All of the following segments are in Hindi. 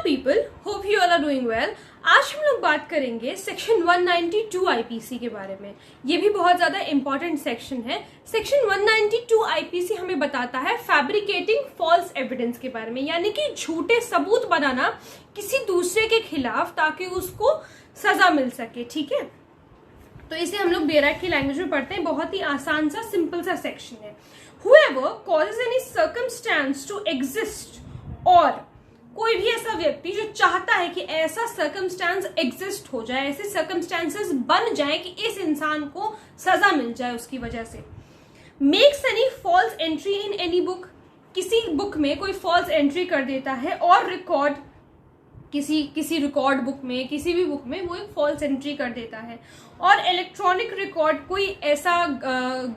people, hope you all are doing well. आज हम लोग बात करेंगे सेक्शन 192 आईपीसी के बारे में। ये भी बहुत ज्यादा इंपॉर्टेंट सेक्शन है। सेक्शन 192 आईपीसी हमें बताता है फैब्रिकेटिंग फॉल्स एविडेंस के बारे में, यानी कि झूठे सबूत बनाना किसी दूसरे के खिलाफ ताकि उसको सजा मिल सके। ठीक है, तो इसे हम लोग बेरैक की लैंग्वेज में पढ़ते हैं। बहुत ही आसान सा सिंपल सा सेक्शन है। Whoever causes any circumstance to exist, और कोई भी ऐसा व्यक्ति जो चाहता है कि ऐसा सर्कमस्टांस एग्जिस्ट हो जाए, ऐसे सर्कमस्टांसेस बन जाए कि इस इंसान को सजा मिल जाए उसकी वजह से। Makes any false entry in any book, किसी बुक में कोई फॉल्स एंट्री कर देता है, और रिकॉर्ड किसी रिकॉर्ड बुक में, किसी भी बुक में वो एक फॉल्स एंट्री कर देता है, और इलेक्ट्रॉनिक रिकॉर्ड कोई ऐसा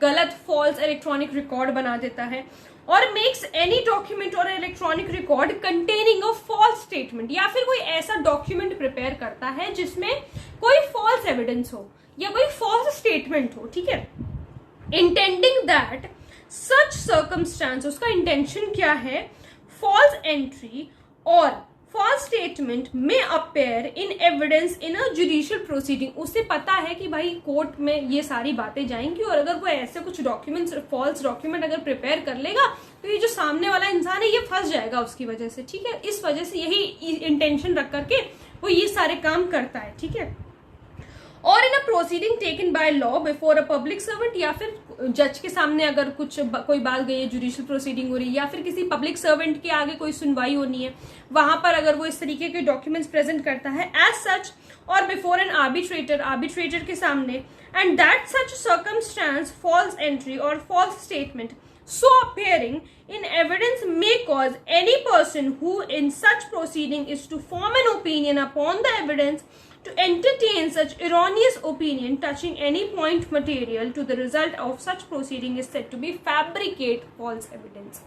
गलत फॉल्स इलेक्ट्रॉनिक रिकॉर्ड बना देता है, और मेक्स एनी डॉक्यूमेंट और electronic record containing a false statement, या फिर कोई ऐसा डॉक्यूमेंट प्रिपेयर करता है जिसमें कोई फॉल्स एविडेंस हो या कोई फॉल्स स्टेटमेंट हो। ठीक है, इंटेंडिंग दैट सच सर्कमस्टांस, उसका इंटेंशन क्या है, false entry or false statement में appear in evidence in a judicial proceeding. उसे पता है कि भाई कोर्ट में ये सारी बातें जाएंगी, और अगर कोई ऐसे कुछ डॉक्यूमेंट्स, फॉल्स डॉक्यूमेंट अगर प्रिपेयर कर लेगा तो ये जो सामने वाला इंसान है ये फंस जाएगा उसकी वजह से। ठीक है, इस वजह से यही इंटेंशन रख करके वो ये सारे काम करता है। ठीक है, और in a proceeding taken by law before a public servant, या फिर जज के सामने अगर कोई बात गई है, जुडिशियल प्रोसीडिंग हो रही है, या फिर किसी पब्लिक सर्वेंट के आगे कोई सुनवाई होनी है, वहां पर अगर वो इस तरीके के डॉक्यूमेंट्स प्रेजेंट करता है एज सच, और बिफोर एन आर्बिट्रेटर के सामने, and that such circumstance false entry or false statement so appearing in evidence may cause any person who in such proceeding is to form an opinion upon the evidence to entertain such erroneous opinion touching any point material to the result of such proceeding is said to be fabricate false evidence।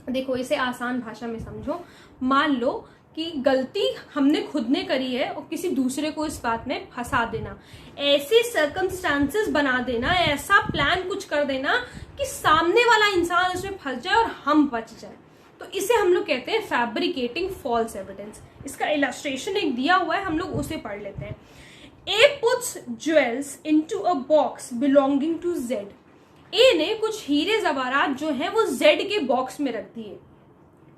देखो, इसे आसान भाषा में समझो। मान लो कि गलती हमने खुद ने करी है और किसी दूसरे को इस बात में फंसा देना, ऐसे सर्कमस्टांसेस बना देना, ऐसा प्लान कुछ कर देना कि सामने वाला इंसान उसमें फंस जाए और हम बच जाए, तो इसे हम लोग कहते हैं फैब्रिकेटिंग फॉल्स एविडेंस। इसका इलस्ट्रेशन एक दिया हुआ है, हम लोग उसे पढ़ लेते हैं। A puts jewels into a box belonging to Z. A ने कुछ हीरे जवाहरात जो है वो जेड के बॉक्स में रख दिए।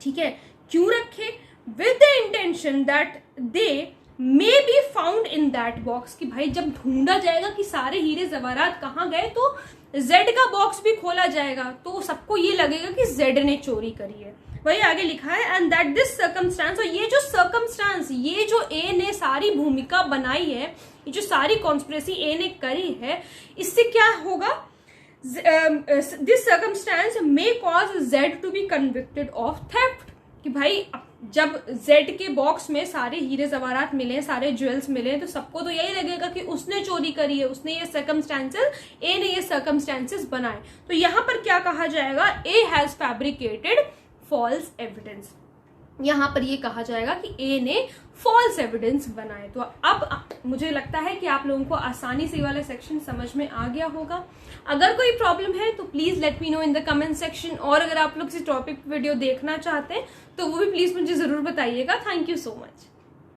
ठीक है, क्यों रखे? with the intention that they may be found in that box, कि भाई जब ढूंढा जाएगा कि सारे हीरे जवाहरात कहाँ गए तो जेड का बॉक्स भी खोला जाएगा, तो सबको ये लगेगा कि जेड ने चोरी करी है। वही आगे लिखा है, एंड दैट दिस सर्कमस्टांस, और ये जो सर्कमस्टांस, ये जो ए ने सारी भूमिका बनाई है, ये जो सारी कॉन्स्पिरेसी ए ने करी है, इससे क्या होगा, this circumstance may cause Z to be convicted of theft, कि भाई जब जेड के बॉक्स में सारे हीरे जवाहरात मिले, सारे ज्वेल्स मिले, तो सबको तो यही लगेगा कि उसने चोरी करी है, उसने ये सर्कमस्टांसेस, ए ने ये सर्कमस्टांसेस बनाए। तो यहां पर क्या कहा जाएगा, A has fabricated false evidence. यहां पर ये कहा जाएगा कि ए ने फॉल्स एविडेंस बनाए। तो अब मुझे लगता है कि आप लोगों को आसानी से ये वाला सेक्शन समझ में आ गया होगा। अगर कोई प्रॉब्लम है तो please let me know in the comment section, और अगर आप लोग किसी टॉपिक वीडियो देखना चाहते हैं तो वो भी प्लीज मुझे जरूर बताइएगा। Thank you so much.